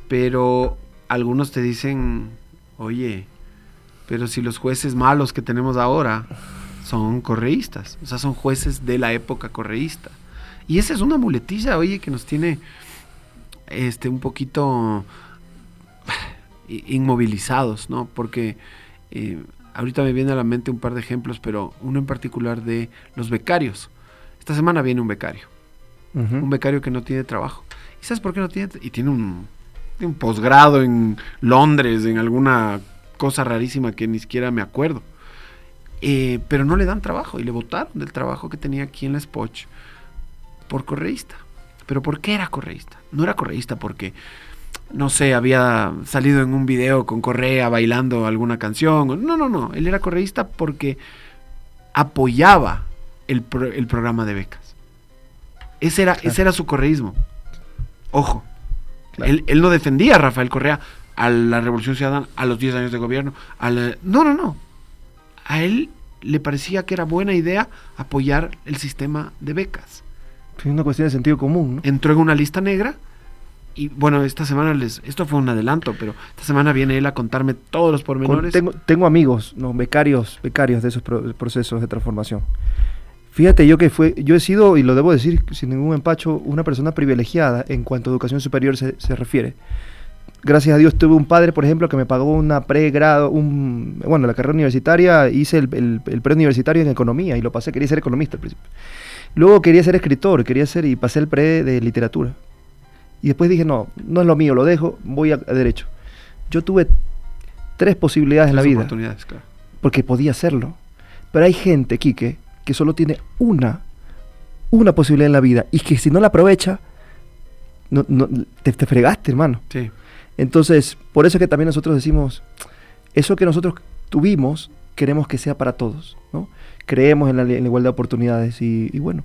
pero algunos te dicen, oye, pero si los jueces malos que tenemos ahora son correístas, o sea, son jueces de la época correísta. Y esa es una muletilla, oye, que nos tiene un poquito inmovilizados, ¿no? Porque ahorita me viene a la mente un par de ejemplos, pero uno en particular de los becarios. Esta semana viene un becario, un becario que no tiene trabajo. ¿Y sabes por qué no tiene? Y tiene un posgrado en Londres, en alguna cosa rarísima que ni siquiera me acuerdo. Pero no le dan trabajo y le botaron del trabajo que tenía aquí en la Spoch por correísta. ¿Pero por qué era correísta? No era correísta porque, no sé, había salido en un video con Correa bailando alguna canción. No. Él era correísta porque apoyaba el programa de becas. Ese era su correísmo. Ojo. Claro. Él no defendía a Rafael Correa, a la Revolución Ciudadana, a los 10 años de gobierno. No. A él le parecía que era buena idea apoyar el sistema de becas. Es una cuestión de sentido común, ¿no? Entró en una lista negra y bueno, esta semana esto fue un adelanto, pero esta semana viene él a contarme todos los pormenores. Tengo amigos, ¿no? becarios de esos procesos de transformación. Fíjate, yo he sido, y lo debo decir sin ningún empacho, una persona privilegiada en cuanto a educación superior se refiere. Gracias a Dios tuve un padre, por ejemplo, que me pagó una pregrado, la carrera universitaria, hice el preuniversitario en economía y lo pasé, quería ser economista al principio. Luego quería ser escritor, y pasé el pre de literatura. Y después dije, no es lo mío, lo dejo, voy a derecho. Yo tuve 3 posibilidades en la vida. Oportunidades, claro. Porque podía hacerlo. Pero hay gente, Quique, que solo tiene una posibilidad en la vida y que si no la aprovecha, te fregaste, hermano. Sí. Entonces, por eso es que también nosotros decimos, eso que nosotros tuvimos, queremos que sea para todos, ¿no? Creemos en la igualdad de oportunidades y bueno,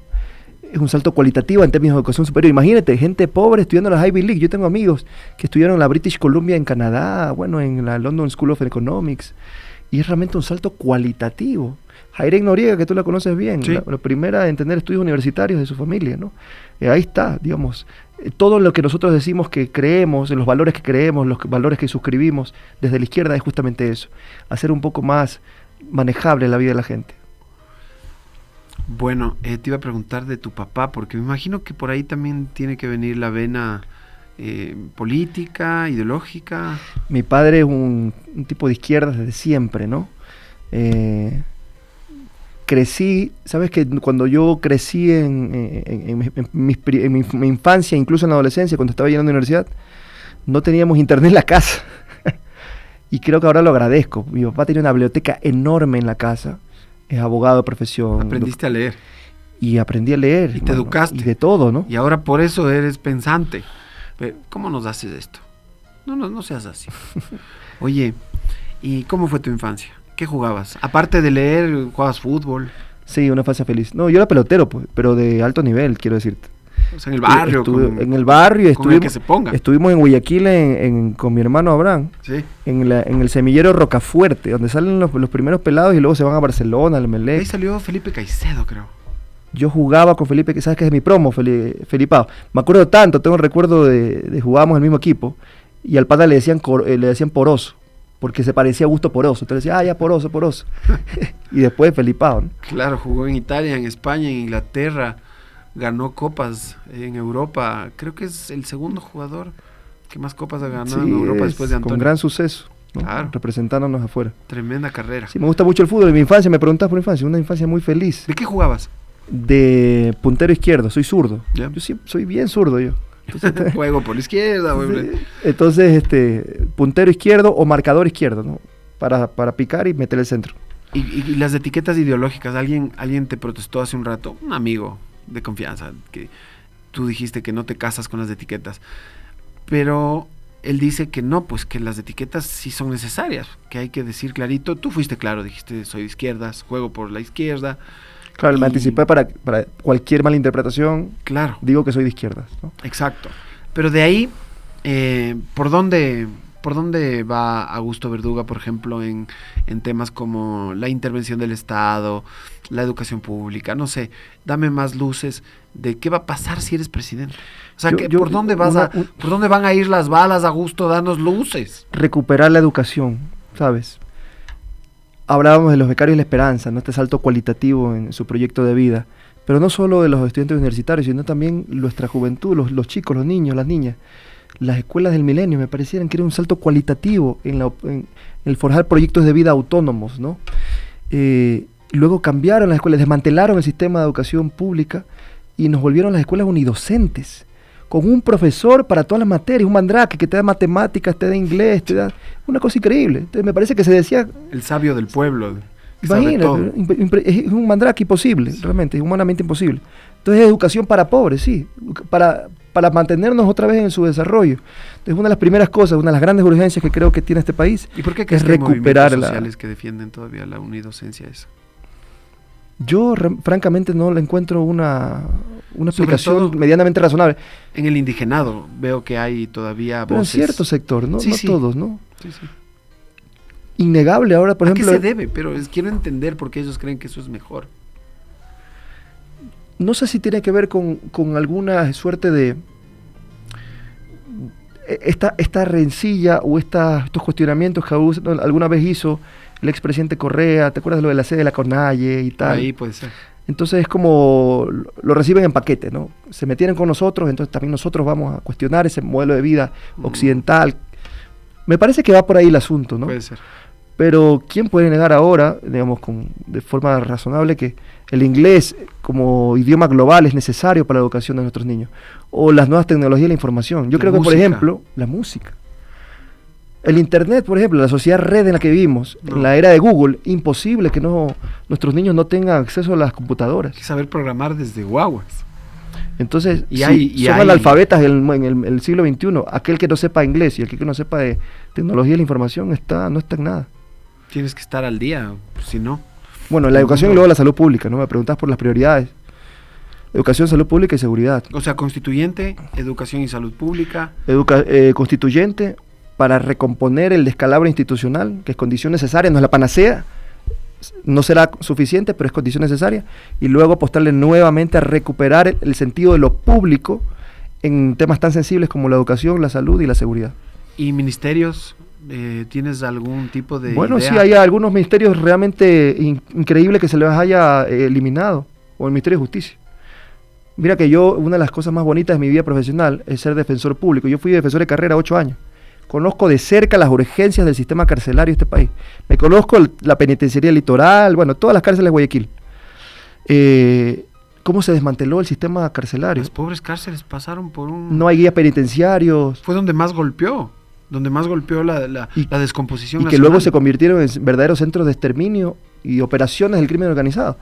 es un salto cualitativo en términos de educación superior. Imagínate, gente pobre estudiando la Ivy League. Yo tengo amigos que estudiaron la British Columbia en Canadá, en la London School of Economics, y es realmente un salto cualitativo. Jairén Noriega, que tú la conoces bien, sí. la primera en tener estudios universitarios de su familia, ¿no? Ahí está, digamos, todo lo que nosotros decimos que creemos, en los valores que creemos, los valores que suscribimos desde la izquierda es justamente eso, hacer un poco más manejable la vida de la gente. Bueno, te iba a preguntar de tu papá, porque me imagino que por ahí también tiene que venir la vena política, ideológica. Mi padre es un tipo de izquierda desde siempre, ¿no? Crecí, sabes que cuando yo crecí en mi infancia, incluso en la adolescencia, cuando estaba yendo a la universidad, no teníamos internet en la casa. Y creo que ahora lo agradezco. Mi papá tenía una biblioteca enorme en la casa. Es abogado de profesión. Aprendiste a leer. Y aprendí a leer. Y te educaste. Y de todo, ¿no? Y ahora por eso eres pensante. Pero, ¿cómo nos haces esto? No seas así. Oye, ¿y cómo fue tu infancia? ¿Qué jugabas? Aparte de leer, ¿jugabas fútbol? Sí, una infancia feliz. No, yo era pelotero, pues, pero de alto nivel, quiero decirte. O sea, en el barrio. En el barrio estuvimos en Guayaquil con mi hermano Abraham, sí. en el semillero Rocafuerte, donde salen los primeros pelados y luego se van a Barcelona, al Emelec. Ahí salió Felipe Caicedo, creo. Yo jugaba con Felipe, ¿sabes qué es mi promo? Felipao. Me acuerdo tanto, tengo el recuerdo de jugábamos en el mismo equipo y al pata le decían Poroso, porque se parecía a Augusto Poroso. Entonces decía, ya Poroso. Y después Felipao, ¿no? Claro, jugó en Italia, en España, en Inglaterra, ganó copas en Europa. Creo que es el segundo jugador que más copas ha ganado en Europa después de Antonio. Con gran suceso, ¿no? Claro. Representándonos afuera. Tremenda carrera. Sí, me gusta mucho el fútbol. En mi infancia, me preguntabas por mi infancia, una infancia muy feliz. ¿De qué jugabas? De puntero izquierdo, soy zurdo. Yeah. Yo soy bien zurdo yo. Entonces, juego por la izquierda. Sí. Entonces, puntero izquierdo o marcador izquierdo, ¿no? Para picar y meter el centro. ¿Y las etiquetas ideológicas? ¿Alguien te protestó hace un rato? Un amigo de confianza, que tú dijiste que no te casas con las etiquetas. Pero él dice que no, pues que las etiquetas sí son necesarias, que hay que decir clarito. Tú fuiste claro, dijiste soy de izquierdas, juego por la izquierda. Claro, me anticipé para cualquier mala interpretación. Claro. Digo que soy de izquierdas, ¿no? Exacto. Pero de ahí, ¿por dónde va Augusto Verduga, por ejemplo, en temas como la intervención del Estado, la educación pública? No sé, dame más luces de qué va a pasar si eres presidente. O sea, ¿por dónde por dónde van a ir las balas, Augusto? Danos luces. Recuperar la educación, ¿sabes? Hablábamos de los becarios y la esperanza, ¿no? Este salto cualitativo en su proyecto de vida, pero no solo de los estudiantes universitarios, sino también nuestra juventud, los chicos, los niños, las niñas. Las escuelas del milenio me parecieran que era un salto cualitativo en el forjar proyectos de vida autónomos, ¿no? Luego cambiaron las escuelas, desmantelaron el sistema de educación pública y nos volvieron las escuelas unidocentes, con un profesor para todas las materias, un mandrake que te da matemáticas, te da inglés, te da una cosa increíble. Entonces me parece que se decía... El sabio del pueblo. Imagínate, es un mandrake imposible, sí. Realmente, es humanamente imposible. Entonces es educación para pobres, sí, para mantenernos otra vez en su desarrollo. Entonces una de las primeras cosas, una de las grandes urgencias que creo que tiene este país, ¿y por qué es recuperar sociales que defienden todavía la unidocencia esa? Yo francamente no le encuentro una explicación medianamente razonable. En el indigenado veo que hay todavía pero voces. En cierto sector, ¿no? Sí, no sí. Todos, ¿no? Sí, sí. Innegable ahora, por ejemplo... ¿A qué se debe? Pero quiero entender por qué ellos creen que eso es mejor. No sé si tiene que ver con alguna suerte de... Esta rencilla o estos cuestionamientos que alguna vez hizo el expresidente Correa. ¿Te acuerdas de lo de la sede de la Cornalle y tal? Ahí puede ser. Entonces es como lo reciben en paquete, ¿no? Se metieron con nosotros, entonces también nosotros vamos a cuestionar ese modelo de vida occidental. Me parece que va por ahí el asunto, ¿no? Puede ser. Pero ¿quién puede negar ahora, digamos, de forma razonable, que el inglés como idioma global es necesario para la educación de nuestros niños? O las nuevas tecnologías de la información. Yo creo que, por ejemplo, la música. El internet, por ejemplo, la sociedad red en la que vivimos, en la era de Google, imposible que nuestros niños no tengan acceso a las computadoras. Hay que saber programar desde guaguas. Entonces, son analfabetas en el siglo XXI. Aquel que no sepa inglés y aquel que no sepa de tecnología de la información no está en nada. Tienes que estar al día, si no. Bueno, la educación y luego la salud pública, ¿no? Me preguntas por las prioridades. Educación, salud pública y seguridad. O sea, constituyente, educación y salud pública. Constituyente para recomponer el descalabro institucional, que es condición necesaria, no es la panacea, no será suficiente, pero es condición necesaria. Y luego apostarle nuevamente a recuperar el sentido de lo público en temas tan sensibles como la educación, la salud y la seguridad. ¿Y ministerios? ¿Tienes algún tipo de Bueno, idea? Sí, hay algunos ministerios realmente increíbles que se les haya eliminado, o el Ministerio de Justicia. Mira que una de las cosas más bonitas de mi vida profesional es ser defensor público. Yo fui defensor de carrera 8 años. Conozco de cerca las urgencias del sistema carcelario de este país. Me conozco la penitenciaría litoral, bueno, todas las cárceles de Guayaquil. ¿Cómo se desmanteló el sistema carcelario? Las pobres cárceles pasaron por un... No hay guías penitenciarios. Fue donde más golpeó la descomposición y nacional. Que luego se convirtieron en verdaderos centros de exterminio y operaciones del crimen organizado.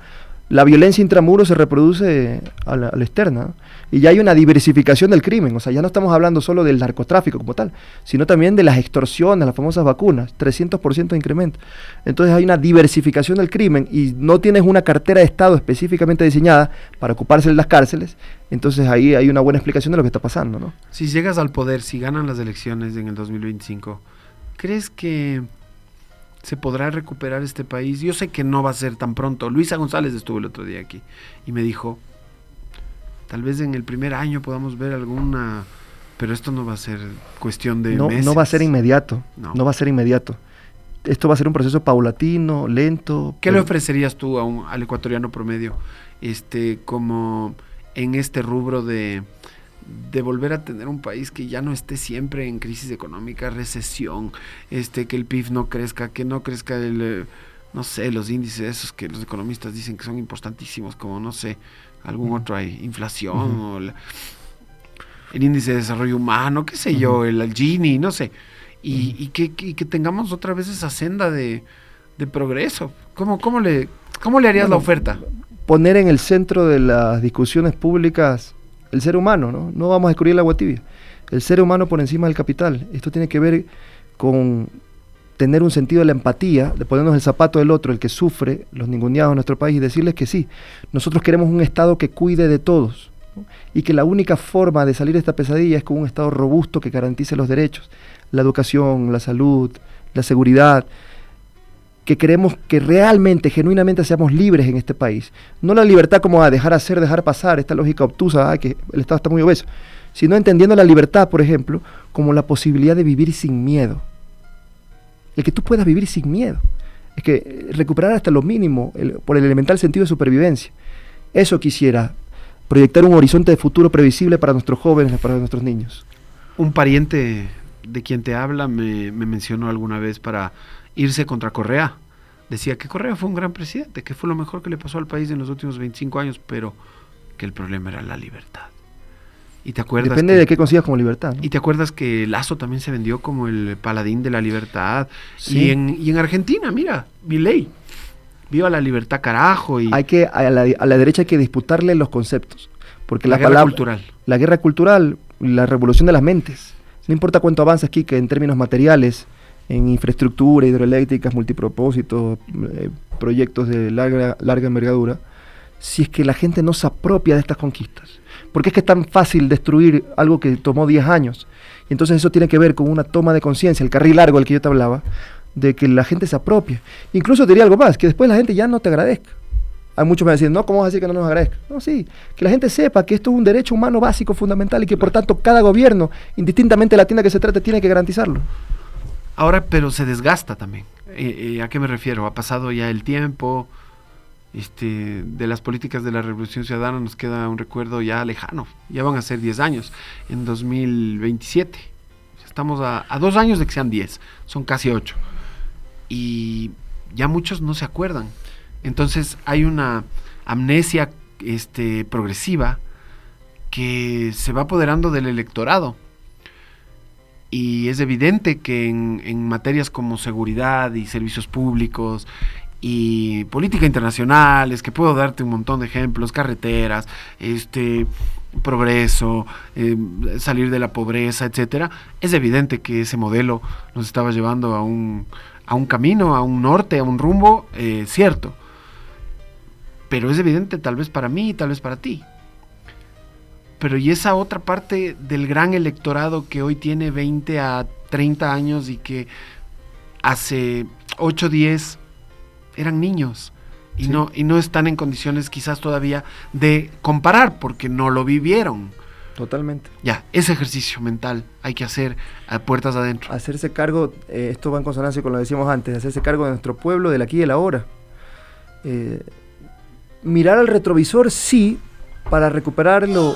la violencia intramuros se reproduce a la externa, ¿no? Y ya hay una diversificación del crimen, o sea, ya no estamos hablando solo del narcotráfico como tal, sino también de las extorsiones, las famosas vacunas, 300% de incremento. Entonces hay una diversificación del crimen y no tienes una cartera de Estado específicamente diseñada para ocuparse de las cárceles, entonces ahí hay una buena explicación de lo que está pasando, ¿no? Si llegas al poder, si ganan las elecciones en el 2025, ¿crees que se podrá recuperar este país? Yo sé que no va a ser tan pronto. Luisa González estuvo el otro día aquí y me dijo, tal vez en el primer año podamos ver alguna, pero esto no va a ser cuestión de meses. No va a ser inmediato, no va a ser inmediato. Esto va a ser un proceso paulatino, lento. ¿Qué le ofrecerías tú al ecuatoriano promedio, como en este rubro de volver a tener un país que ya no esté siempre en crisis económica, recesión, que el PIB no crezca, que no crezca no sé, los índices esos que los economistas dicen que son importantísimos, como no sé, algún otro hay, inflación, o el índice de desarrollo humano, qué sé yo, el Gini, no sé, y que tengamos otra vez esa senda de progreso? ¿Cómo le harías la oferta? Poner en el centro de las discusiones públicas el ser humano, ¿no? No vamos a descubrir el agua tibia. El ser humano por encima del capital. Esto tiene que ver con tener un sentido de la empatía, de ponernos el zapato del otro, el que sufre, los ninguneados en nuestro país, y decirles que sí, nosotros queremos un Estado que cuide de todos, ¿no? Y que la única forma de salir de esta pesadilla es con un Estado robusto que garantice los derechos, la educación, la salud, la seguridad, que queremos que realmente, genuinamente seamos libres en este país. No la libertad como a dejar hacer, dejar pasar, esta lógica obtusa, que el Estado está muy obeso, sino entendiendo la libertad, por ejemplo, como la posibilidad de vivir sin miedo. El que tú puedas vivir sin miedo. Es que recuperar hasta lo mínimo, por el elemental sentido de supervivencia. Eso quisiera, proyectar un horizonte de futuro previsible para nuestros jóvenes, para nuestros niños. Un pariente de quien te habla me mencionó alguna vez para irse contra Correa. Decía que Correa fue un gran presidente, que fue lo mejor que le pasó al país en los últimos 25 años, pero que el problema era la libertad. ¿Y te acuerdas? Depende de qué consigas como libertad, ¿no? ¿Y te acuerdas que Lasso también se vendió como el paladín de la libertad? Sí. Y en Argentina, mira, Milei, viva la libertad, carajo. Y a la derecha hay que disputarle los conceptos, porque la guerra cultural. La guerra cultural, la revolución de las mentes. No importa cuánto avanza aquí, que en términos materiales, en infraestructura, hidroeléctricas, multipropósitos, proyectos de larga envergadura, si es que la gente no se apropia de estas conquistas. Porque es que es tan fácil destruir algo que tomó 10 años. Y entonces eso tiene que ver con una toma de conciencia, el carril largo del que yo te hablaba, de que la gente se apropie. Incluso te diría algo más, que después la gente ya no te agradezca. Hay muchos que me dicen, no, ¿cómo vas a decir que no nos agradezca? No, sí, que la gente sepa que esto es un derecho humano básico, fundamental, y que por tanto cada gobierno, indistintamente de la tienda que se trate, tiene que garantizarlo. Ahora, pero se desgasta también. ¿A qué me refiero? Ha pasado ya el tiempo, de las políticas de la Revolución Ciudadana nos queda un recuerdo ya lejano. Ya van a ser 10 años, en 2027. Estamos a 2 años de que sean 10, son casi 8. Y ya muchos no se acuerdan. Entonces hay una amnesia progresiva que se va apoderando del electorado. Y es evidente que en materias como seguridad y servicios públicos y política internacional, es que puedo darte un montón de ejemplos, carreteras, progreso, salir de la pobreza, etcétera, es evidente que ese modelo nos estaba llevando a un camino, a un norte, a un rumbo cierto. Pero es evidente tal vez para mí y tal vez para ti. Pero y esa otra parte del gran electorado que hoy tiene 20 a 30 años y que hace 8 o 10 eran niños y, sí, no están en condiciones quizás todavía de comparar porque no lo vivieron. Totalmente. Ya, ese ejercicio mental hay que hacer a puertas adentro. Hacerse cargo, esto va en consonancia con lo que decíamos antes, hacerse cargo de nuestro pueblo, del aquí y el ahora. Mirar al retrovisor, sí, para recuperar lo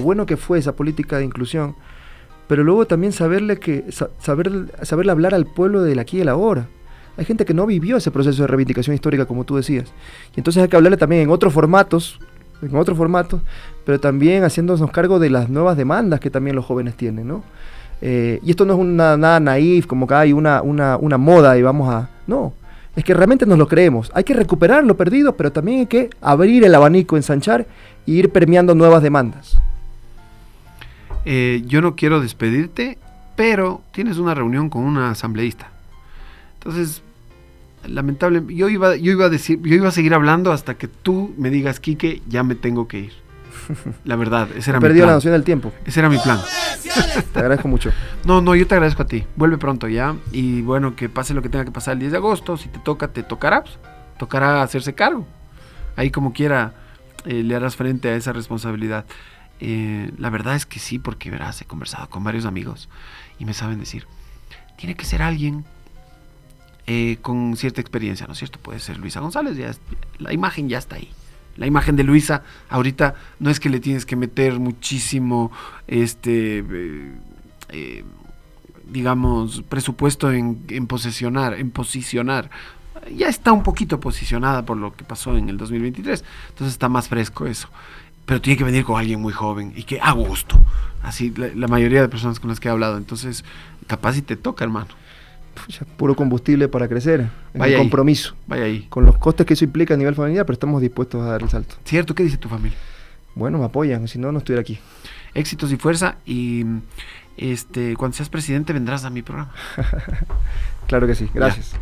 bueno que fue esa política de inclusión, pero luego también saberle hablar al pueblo del aquí y el ahora. Hay gente que no vivió ese proceso de reivindicación histórica, como tú decías, y entonces hay que hablarle también en otros formatos, pero también haciéndonos cargo de las nuevas demandas que también los jóvenes tienen, ¿no? Y esto no es nada naif, como que hay una moda y vamos a... No, es que realmente nos lo creemos. Hay que recuperar lo perdido, pero también hay que abrir el abanico, ensanchar e ir permeando nuevas demandas. Yo no quiero despedirte, pero tienes una reunión con una asambleísta. Entonces, lamentablemente, yo iba a seguir hablando hasta que tú me digas, Quique, ya me tengo que ir. La verdad, ese era mi plan. Perdió la noción del tiempo. Ese era mi plan. Te agradezco mucho. No, yo te agradezco a ti. Vuelve pronto ya. Y bueno, que pase lo que tenga que pasar el 10 de agosto. Si te toca, te tocará. Pues, tocará hacerse cargo. Ahí como quiera le harás frente a esa responsabilidad. La verdad es que sí, porque verás, he conversado con varios amigos y me saben decir, tiene que ser alguien con cierta experiencia, ¿no es cierto? Puede ser Luisa González, la imagen ya está ahí. La imagen de Luisa, ahorita no es que le tienes que meter muchísimo, digamos, presupuesto en posicionar. Ya está un poquito posicionada por lo que pasó en el 2023, entonces está más fresco eso. Pero tiene que venir con alguien muy joven y que a gusto. Así la mayoría de personas con las que he hablado. Entonces, capaz si te toca, hermano. Pucha, puro combustible para crecer, Vaya el compromiso. Vaya ahí. Con los costes que eso implica a nivel familiar, pero estamos dispuestos a dar el salto. ¿Cierto? ¿Qué dice tu familia? Bueno, me apoyan, si no, no estuviera aquí. Éxitos y fuerza y cuando seas presidente vendrás a mi programa. Claro que sí, gracias. Ya.